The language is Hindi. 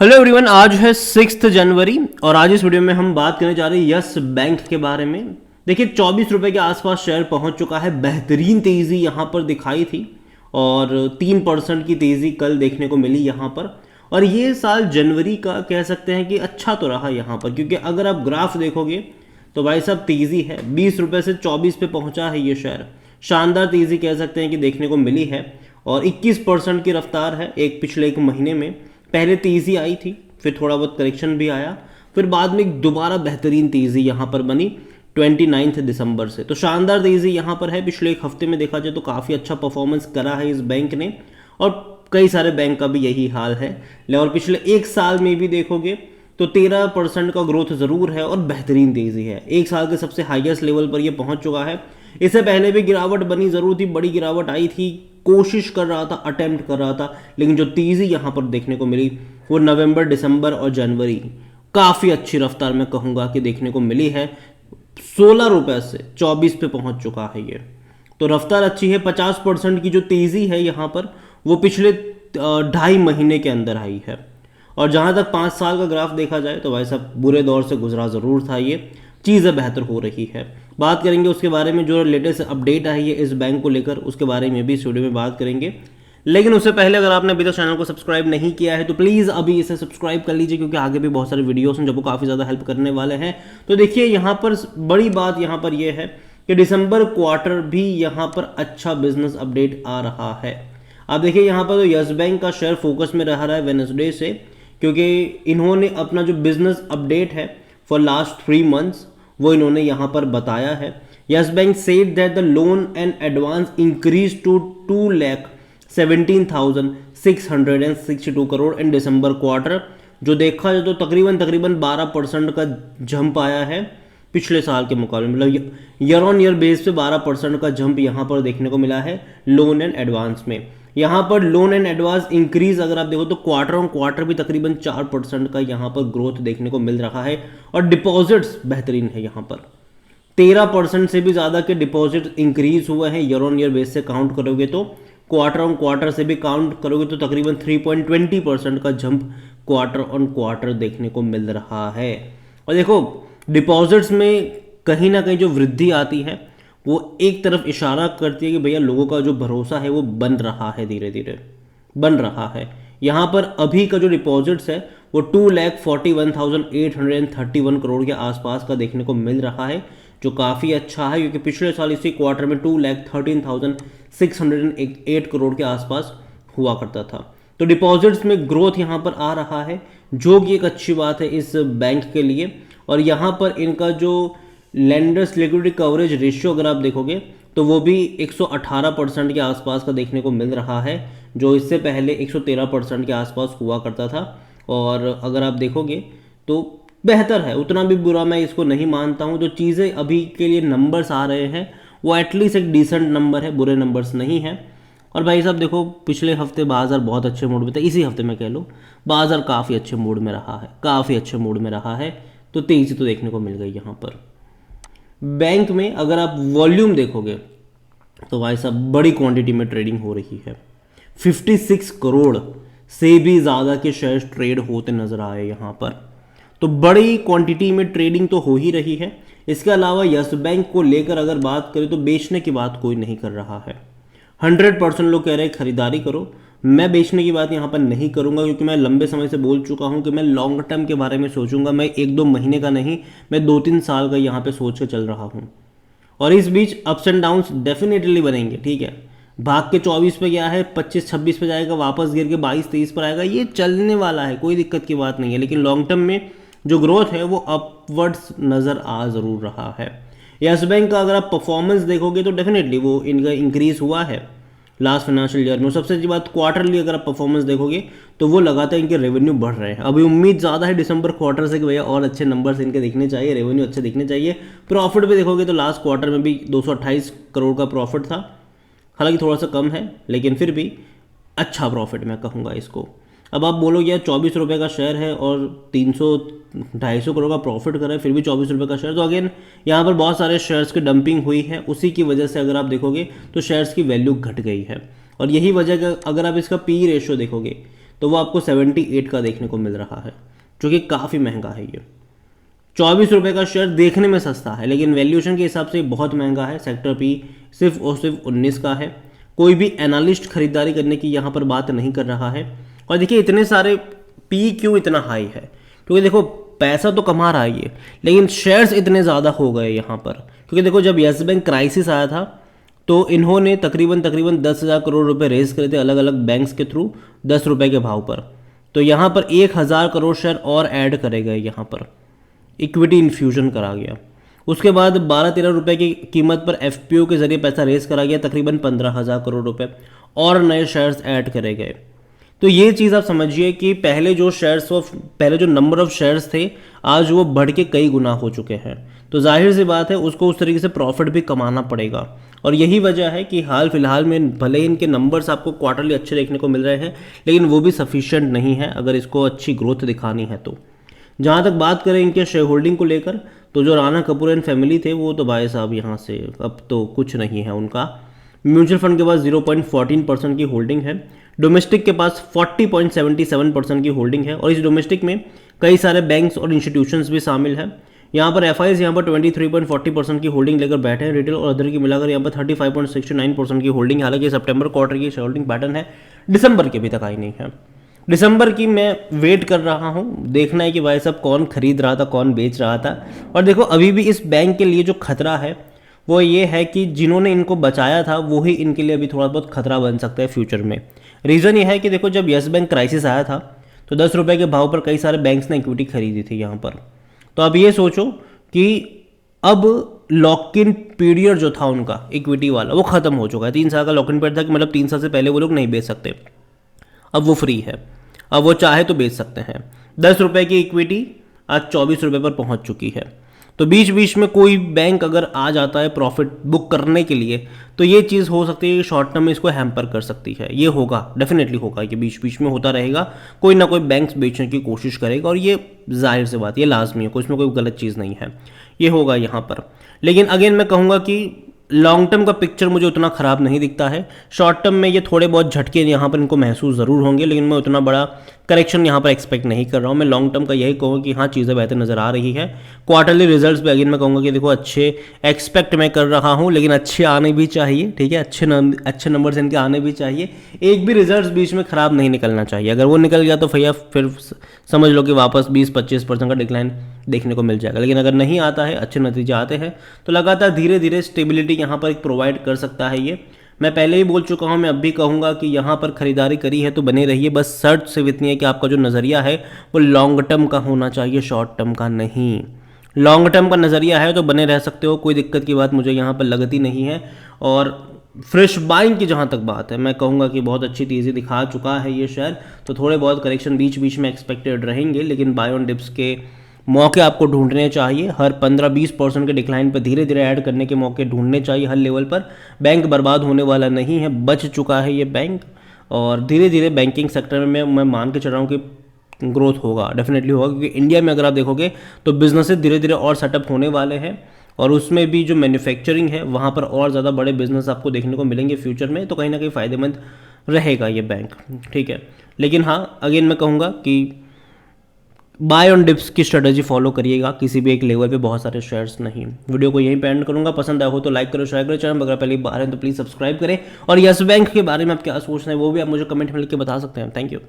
हेलो एवरीवन, आज है 6 जनवरी और आज इस वीडियो में हम बात करने जा रहे हैं यस बैंक के बारे में। देखिए 24 रुपए के आसपास शेयर पहुंच चुका है। बेहतरीन तेज़ी यहां पर दिखाई थी और 3% की तेज़ी कल देखने को मिली यहां पर। और ये साल जनवरी का कह सकते हैं कि अच्छा तो रहा यहां पर, क्योंकि अगर आप ग्राफ देखोगे तो भाई साहब तेज़ी है। 20 रुपए से 24 पे पहुंचा है ये शेयर। शानदार तेज़ी कह सकते हैं कि देखने को मिली है और 21% की रफ्तार है पिछले एक महीने में। पहले तेज़ी आई थी, फिर थोड़ा बहुत करेक्शन भी आया, फिर बाद में दोबारा बेहतरीन तेज़ी यहाँ पर बनी 29 दिसंबर से। तो शानदार तेज़ी यहाँ पर है। पिछले एक हफ्ते में देखा जाए तो काफ़ी अच्छा परफॉर्मेंस करा है इस बैंक ने और कई सारे बैंक का भी यही हाल है। और पिछले एक साल में भी देखोगे तो 13% का ग्रोथ ज़रूर है और बेहतरीन तेज़ी है। एक साल के सबसे हाईएस्ट लेवल पर ये पहुँच चुका है। इससे पहले भी गिरावट बनी ज़रूर थी, बड़ी गिरावट आई थी, कोशिश कर रहा था, अटेम्प्ट कर रहा था, लेकिन जो तेज़ी यहाँ पर देखने को मिली वो नवंबर, दिसंबर और जनवरी काफ़ी अच्छी रफ्तार में कहूँगा कि देखने को मिली है। 16 रुपये से 24 पे पहुँच चुका है ये, तो रफ्तार अच्छी है। 50% की जो तेज़ी है यहाँ पर वो पिछले 2.5 महीने के अंदर आई है। और जहाँ तक 5 साल का ग्राफ देखा जाए तो भाई साहब बुरे दौर से गुजरा ज़रूर था ये, चीज़ें बेहतर हो रही है। बात करेंगे उसके बारे में, जो लेटेस्ट अपडेट आई है इस बैंक को लेकर उसके बारे में भी इस वीडियो में बात करेंगे। लेकिन उससे पहले अगर आपने अभी तक चैनल को सब्सक्राइब नहीं किया है तो प्लीज़ अभी इसे सब्सक्राइब कर लीजिए, क्योंकि आगे भी बहुत सारे वीडियोस हैं जो काफ़ी ज़्यादा हेल्प करने वाले हैं। तो देखिए यहाँ पर बड़ी बात यहाँ पर यह है कि दिसंबर क्वार्टर भी यहाँ पर अच्छा बिजनेस अपडेट आ रहा है। आप देखिए यहाँ पर तो यस बैंक का शेयर फोकस में रह रहा है वेडनेसडे से, क्योंकि इन्होंने अपना जो बिजनेस अपडेट है फॉर लास्ट 3 मंथ्स वो इन्होंने यहाँ पर बताया है। Yes Bank said that the loan and advance increase to 2,17,662 crore in December quarter. जो देखा जाए तो तकरीबन 12% का जंप आया है पिछले साल के मुकाबले, मतलब ईयर ऑन ईयर बेस पे 12% का जंप यहाँ पर देखने को मिला है लोन एंड एडवांस में। यहाँ पर लोन एंड एडवांस इंक्रीज अगर आप देखो तो क्वार्टर ऑन क्वार्टर भी तकरीबन 4% का यहाँ पर ग्रोथ देखने को मिल रहा है। और डिपॉजिट्स बेहतरीन है, यहाँ पर 13% से भी ज़्यादा के डिपॉजिट इंक्रीज हुए हैं ईयर ऑन ईयर बेस से काउंट करोगे तो। क्वार्टर ऑन क्वार्टर से भी काउंट करोगे तो तकरीबन 3.20% का जंप क्वार्टर ऑन क्वार्टर देखने को मिल रहा है। और देखो डिपॉजिट्स में कहीं ना कहीं जो वृद्धि आती है वो एक तरफ इशारा करती है कि भैया लोगों का जो भरोसा है वो बन रहा है, धीरे धीरे बन रहा है। यहाँ पर अभी का जो डिपॉजिट्स है वो 2,41,831 करोड़ के आसपास का देखने को मिल रहा है, जो काफ़ी अच्छा है, क्योंकि पिछले साल इसी क्वार्टर में 2,13,608 करोड़ के आसपास हुआ करता था। तो डिपॉजिट्स में ग्रोथ यहाँ पर आ रहा है, जो कि एक अच्छी बात है इस बैंक के लिए। और यहाँ पर इनका जो लेंडर्स लिक्विडिटी कवरेज रेशियो अगर आप देखोगे तो वो भी 118% के आसपास का देखने को मिल रहा है, जो इससे पहले 113% के आसपास हुआ करता था। और अगर आप देखोगे तो बेहतर है, उतना भी बुरा मैं इसको नहीं मानता हूँ। जो चीज़ें अभी के लिए नंबर्स आ रहे हैं वो एटलीस्ट एक डिसेंट नंबर है, बुरे नंबर्स नहीं हैं। और भाई साहब देखो पिछले हफ्ते बाजार बहुत अच्छे मूड में था, इसी हफ्ते में कह लो बाजार काफ़ी अच्छे मूड में रहा है, काफ़ी अच्छे मूड में रहा है। तो तेज़ी तो देखने को मिल गई यहाँ पर। बैंक में अगर आप वॉल्यूम देखोगे तो भाई साहब बड़ी क्वांटिटी में ट्रेडिंग हो रही है। 56 करोड़ से भी ज़्यादा के शेयर्स ट्रेड होते नजर आए यहाँ पर, तो बड़ी क्वांटिटी में ट्रेडिंग तो हो ही रही है। इसके अलावा यस बैंक को लेकर अगर बात करें तो बेचने की बात कोई नहीं कर रहा है। 100% लोग कह रहे हैं खरीदारी करो। मैं बेचने की बात यहाँ पर नहीं करूँगा, क्योंकि मैं लंबे समय से बोल चुका हूँ कि मैं लॉन्ग टर्म के बारे में सोचूंगा। मैं 1-2 महीने का नहीं, मैं 2-3 साल का यहाँ पे सोच के चल रहा हूँ। और इस बीच अप्स एंड डाउन्स डेफिनेटली बनेंगे, ठीक है। भाग के 24 पे गया है, 25-26 पे जाएगा, वापस गिर के 22-23 पर आएगा, ये चलने वाला है, कोई दिक्कत की बात नहीं है। लेकिन लॉन्ग टर्म में जो ग्रोथ है वो अपवर्ड्स नज़र आ ज़रूर रहा है। यस बैंक का अगर आप परफॉर्मेंस देखोगे तो डेफिनेटली वो इनका इंक्रीज हुआ है लास्ट फाइनेंशियल ईयर में। सबसे अच्छी बात क्वार्टरली अगर आप परफॉर्मेंस देखोगे तो वो लगातार इनके रेवेन्यू बढ़ रहे हैं। अभी उम्मीद ज़्यादा है दिसंबर क्वार्टर से कि भैया और अच्छे नंबर्स इनके दिखने चाहिए, रेवेन्यू अच्छे दिखने चाहिए। प्रॉफिट भी देखोगे तो लास्ट क्वार्टर में भी 228 करोड़ का प्रॉफिट था, हालांकि थोड़ा सा कम है लेकिन फिर भी अच्छा प्रॉफिट मैं कहूँगा इसको। अब आप बोलोगे यार 24 रुपये का शेयर है और 300-250 करोड़ का प्रॉफिट कर रहा है, फिर भी 24 रुपये का शेयर। तो अगेन यहाँ पर बहुत सारे शेयर्स की डंपिंग हुई है, उसी की वजह से अगर आप देखोगे तो शेयर्स की वैल्यू घट गई है। और यही वजह अगर आप इसका पी रेशियो देखोगे तो वो आपको 78 का देखने को मिल रहा है, जो कि काफ़ी महंगा है। ये 24 रुपये का शेयर देखने में सस्ता है, लेकिन वैल्यूएशन के हिसाब से बहुत महंगा है। सेक्टर पी सिर्फ और सिर्फ 19 का है। कोई भी एनालिस्ट खरीदारी करने की यहाँ पर बात नहीं कर रहा है। और देखिए इतने सारे पी क्यों इतना हाई है, क्योंकि देखो पैसा तो कमा रहा है ये, लेकिन शेयर्स इतने ज़्यादा हो गए यहाँ पर। क्योंकि देखो जब येस बैंक क्राइसिस आया था तो इन्होंने तकरीबन 10,000 करोड़ रुपए रेज करे थे अलग अलग बैंक्स के थ्रू 10 रुपये के भाव पर। तो यहाँ पर 1,000 करोड़ शेयर और ऐड करे गए, यहाँ पर इक्विटी इन्फ्यूजन करा गया। उसके बाद 12-13 रुपये की कीमत पर एफपीओ के जरिए पैसा रेज करा गया, तकरीबन 15,000 करोड़ रुपए और नए शेयर्स ऐड करे गए। तो ये चीज़ आप समझिए कि पहले जो नंबर ऑफ शेयर्स थे आज वो बढ़ के कई गुना हो चुके हैं। तो जाहिर सी बात है उसको उस तरीके से प्रॉफिट भी कमाना पड़ेगा। और यही वजह है कि हाल फिलहाल में भले ही इनके नंबर्स आपको क्वार्टरली अच्छे देखने को मिल रहे हैं, लेकिन वो भी सफिशिएंट नहीं है अगर इसको अच्छी ग्रोथ दिखानी है तो। जहाँ तक बात करें इनके शेयर होल्डिंग को लेकर, तो जो राणा कपूर एंड फैमिली थे वो तो भाई साहब यहाँ से अब तो कुछ नहीं है उनका। म्यूचुअल फंड के पास 0.14% की होल्डिंग है। डोमेस्टिक के पास 40.77% की होल्डिंग है। और इस डोमेस्टिक में कई सारे बैंक्स और इंस्टीट्यूशंस भी शामिल हैं। यहाँ पर एफआईज यहाँ पर 23.40% की होल्डिंग लेकर बैठे हैं। रिटेल और अदर की मिलाकर यहाँ पर 35.69% की होल्डिंग, हालांकि सितंबर क्वार्टर की होल्डिंग पैटर्न है, दिसंबर की अभी तक आई नहीं है। दिसंबर की मैं वेट कर रहा हूँ, देखना है कि भाई साहब कौन खरीद रहा था कौन बेच रहा था। और देखो अभी भी इस बैंक के लिए जो खतरा है वो ये है कि जिन्होंने इनको बचाया था वो ही इनके लिए अभी थोड़ा बहुत खतरा बन सकता है फ्यूचर में। रीज़न ये है कि देखो जब येस बैंक क्राइसिस आया था तो 10 रुपये के भाव पर कई सारे बैंक्स ने इक्विटी खरीदी थी यहाँ पर। तो अब ये सोचो कि अब लॉक इन पीरियड जो था उनका इक्विटी वाला वो ख़त्म हो चुका है। 3 साल का लॉक इन पीरियड था कि मतलब 3 साल से पहले वो लोग नहीं बेच सकते, अब वो फ्री है, अब वो चाहे तो बेच सकते हैं। 10 रुपये की इक्विटी आज 24 रुपये पर पहुंच चुकी है। तो बीच बीच में कोई बैंक अगर आ जाता है प्रॉफिट बुक करने के लिए तो ये चीज़ हो सकती है कि शॉर्ट टर्म में इसको हैम्पर कर सकती है। ये होगा, डेफिनेटली होगा, कि बीच बीच में होता रहेगा, कोई ना कोई बैंक्स बेचने की कोशिश करेगा और ये जाहिर सी बात, ये लाजमी है, कोई इसमें कोई गलत चीज़ नहीं है, ये होगा यहाँ पर। लेकिन अगेन मैं कहूँगा कि लॉन्ग टर्म का पिक्चर मुझे उतना ख़राब नहीं दिखता है। शॉर्ट टर्म में ये थोड़े बहुत झटके यहाँ पर इनको महसूस ज़रूर होंगे, लेकिन मैं उतना बड़ा करेक्शन यहाँ पर एक्सपेक्ट नहीं कर रहा हूँ। मैं लॉन्ग टर्म का यही कहूँगा कि हाँ चीज़ें बेहतर नज़र आ रही है। क्वार्टरली रिजल्ट्स भी अगेन मैं कहूँगा कि देखो अच्छे एक्सपेक्ट मैं कर रहा हूँ, लेकिन अच्छे आने भी चाहिए, ठीक है, अच्छे नंबर्स इनके आने भी चाहिए। एक भी रिजल्ट्स बीच में ख़राब नहीं निकलना चाहिए। अगर वो निकल गया तो भैया फिर समझ लो कि वापस 20-25% का डिक्लाइन देखने को मिल जाएगा। लेकिन अगर नहीं आता है, अच्छे नतीजे आते हैं, तो लगातार धीरे धीरे स्टेबिलिटी यहाँ पर एक प्रोवाइड कर सकता है ये। मैं पहले ही बोल चुका हूँ, मैं अब भी कहूँगा कि यहाँ पर खरीदारी करी है तो बने रहिए। बस शर्त सिर्फ इतनी है कि आपका जो नज़रिया है वो लॉन्ग टर्म का होना चाहिए, शॉर्ट टर्म का नहीं। लॉन्ग टर्म का नज़रिया है तो बने रह सकते हो, कोई दिक्कत की बात मुझे यहाँ पर लगती नहीं है। और फ्रेश बाइंग की जहाँ तक बात है, मैं कहूँगा कि बहुत अच्छी तेज़ी दिखा चुका है ये शेयर। तो थोड़े बहुत करेक्शन बीच बीच में एक्सपेक्टेड रहेंगे, लेकिन बाय ऑन डिप्स के मौके आपको ढूंढने चाहिए। हर 15-20% के डिक्लाइन पर धीरे धीरे ऐड करने के मौके ढूंढने चाहिए हर लेवल पर। बैंक बर्बाद होने वाला नहीं है, बच चुका है ये बैंक। और धीरे धीरे बैंकिंग सेक्टर में मैं मान के चल रहा हूँ कि ग्रोथ होगा, डेफिनेटली होगा, क्योंकि इंडिया में अगर आप देखोगे तो बिजनेसेस धीरे धीरे और सेटअप होने वाले हैं। और उसमें भी जो मैन्युफैक्चरिंग है वहाँ पर और ज़्यादा बड़े बिजनेस आपको देखने को मिलेंगे फ्यूचर में। तो कहीं ना कहीं फ़ायदेमंद रहेगा ये बैंक, ठीक है। लेकिन हाँ अगेन मैं कहूँगा कि बाय ऑन डिप्स की स्ट्रेटजी फॉलो करिएगा, किसी भी एक लेवल पे बहुत सारे शेयर्स नहीं। वीडियो को यहीं पे एंड करूंगा। पसंद आया हो तो लाइक करो, शेयर करो, चैनल अगर पहली बार है तो प्लीज़ सब्सक्राइब करें। और यस बैंक के बारे में आप क्या सोच रहे हैं वो भी आप मुझे कमेंट में लिख के बता सकते हैं। Thank you.